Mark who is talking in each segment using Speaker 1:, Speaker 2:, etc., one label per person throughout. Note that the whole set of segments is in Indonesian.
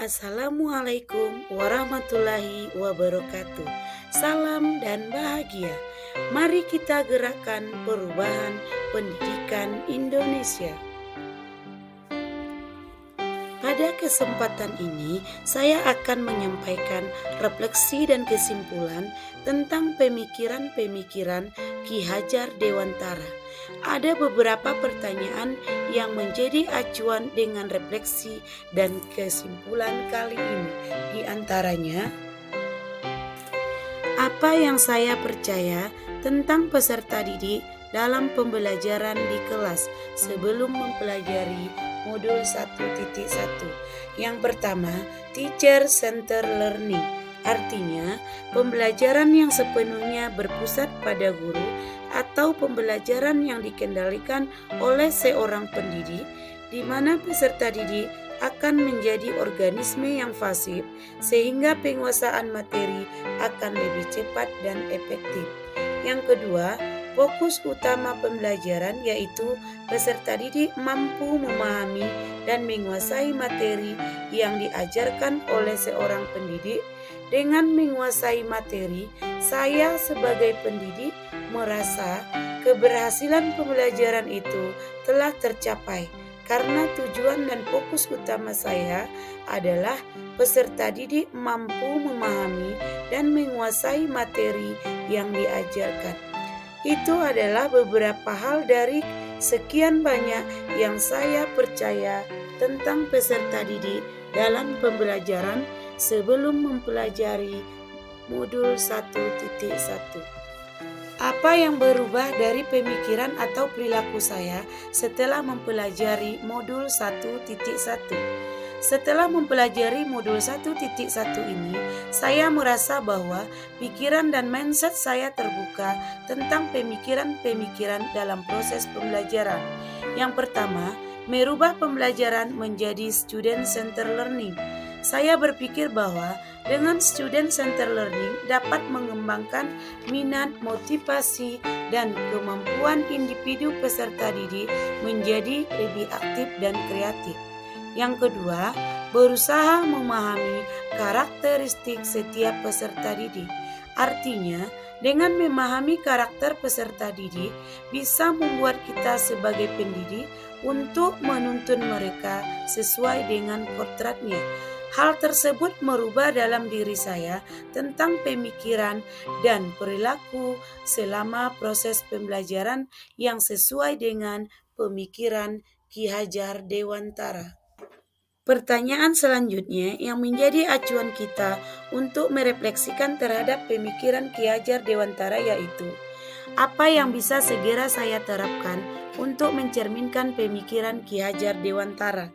Speaker 1: Assalamualaikum warahmatullahi wabarakatuh. Salam dan bahagia. Mari kita gerakkan perubahan pendidikan Indonesia. Pada kesempatan ini, saya akan menyampaikan refleksi dan kesimpulan tentang pemikiran-pemikiran Ki Hajar Dewantara. Ada beberapa pertanyaan yang menjadi acuan dengan refleksi dan kesimpulan kali ini. Di antaranya, apa yang saya percaya tentang peserta didik dalam pembelajaran di kelas sebelum mempelajari modul 1.1. Yang pertama, teacher center learning. Artinya, pembelajaran yang sepenuhnya berpusat pada guru atau pembelajaran yang dikendalikan oleh seorang pendidik, di mana peserta didik akan menjadi organisme yang fasih sehingga penguasaan materi akan lebih cepat dan efektif. Yang kedua, fokus utama pembelajaran yaitu peserta didik mampu memahami dan menguasai materi yang diajarkan oleh seorang pendidik. Dengan menguasai materi, saya sebagai pendidik merasa keberhasilan pembelajaran itu telah tercapai karena tujuan dan fokus utama saya adalah peserta didik mampu memahami dan menguasai materi yang diajarkan. Itu adalah beberapa hal dari sekian banyak yang saya percaya tentang peserta didik dalam pembelajaran sebelum mempelajari modul 1.1. Apa yang berubah dari pemikiran atau perilaku saya setelah mempelajari modul 1.1? Setelah mempelajari modul 1.1 ini, saya merasa bahwa pikiran dan mindset saya terbuka tentang pemikiran-pemikiran dalam proses pembelajaran. Yang pertama, merubah pembelajaran menjadi student center learning. Saya berpikir bahwa dengan student center learning dapat mengembangkan minat, motivasi, dan kemampuan individu peserta didik menjadi lebih aktif dan kreatif. Yang kedua, berusaha memahami karakteristik setiap peserta didik. Artinya, dengan memahami karakter peserta didik bisa membuat kita sebagai pendidik untuk menuntun mereka sesuai dengan kodratnya. Hal tersebut merubah dalam diri saya tentang pemikiran dan perilaku selama proses pembelajaran yang sesuai dengan pemikiran Ki Hajar Dewantara. Pertanyaan selanjutnya yang menjadi acuan kita untuk merefleksikan terhadap pemikiran Ki Hajar Dewantara yaitu, apa yang bisa segera saya terapkan untuk mencerminkan pemikiran Ki Hajar Dewantara?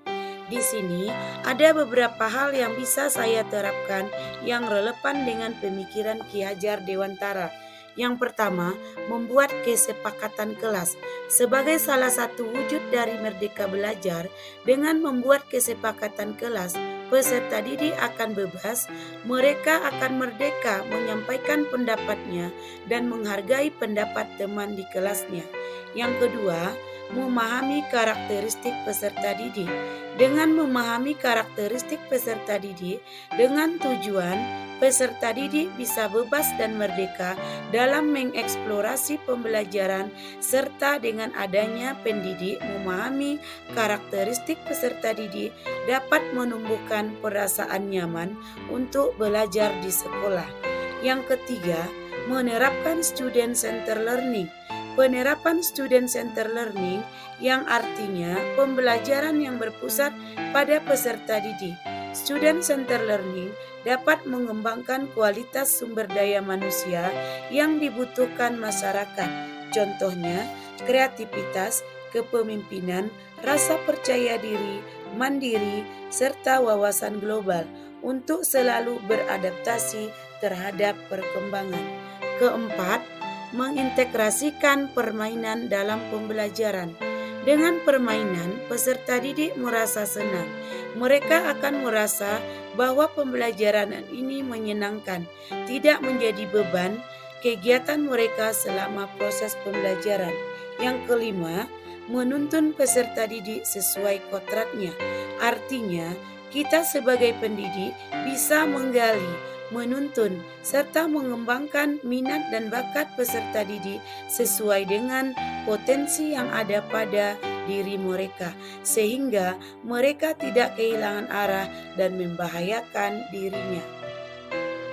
Speaker 1: Di sini ada beberapa hal yang bisa saya terapkan yang relevan dengan pemikiran Ki Hajar Dewantara. Yang pertama, membuat kesepakatan kelas. Sebagai salah satu wujud dari merdeka belajar, dengan membuat kesepakatan kelas, peserta didik akan bebas, mereka akan merdeka menyampaikan pendapatnya dan menghargai pendapat teman di kelasnya. Yang kedua, memahami karakteristik peserta didik. Dengan memahami karakteristik peserta didik, dengan tujuan peserta didik bisa bebas dan merdeka dalam mengeksplorasi pembelajaran, serta dengan adanya pendidik memahami karakteristik peserta didik dapat menumbuhkan perasaan nyaman untuk belajar di sekolah. Yang ketiga, menerapkan student center learning. Penerapan student center learning yang artinya pembelajaran yang berpusat pada peserta didik. Student center learning dapat mengembangkan kualitas sumber daya manusia yang dibutuhkan masyarakat. Contohnya, kreativitas, kepemimpinan, rasa percaya diri, mandiri, serta wawasan global untuk selalu beradaptasi terhadap perkembangan. Keempat, mengintegrasikan permainan dalam pembelajaran. Dengan permainan, peserta didik merasa senang. Mereka akan merasa bahwa pembelajaran ini menyenangkan, tidak menjadi beban kegiatan mereka selama proses pembelajaran. Yang kelima, menuntun peserta didik sesuai kodratnya. Artinya, Kita sebagai pendidik bisa menggali, menuntun, serta mengembangkan minat dan bakat peserta didik sesuai dengan potensi yang ada pada diri mereka, sehingga mereka tidak kehilangan arah dan membahayakan dirinya.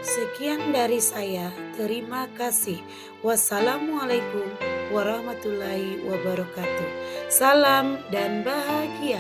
Speaker 1: Sekian dari saya, terima kasih. Wassalamualaikum warahmatullahi wabarakatuh. Salam dan bahagia.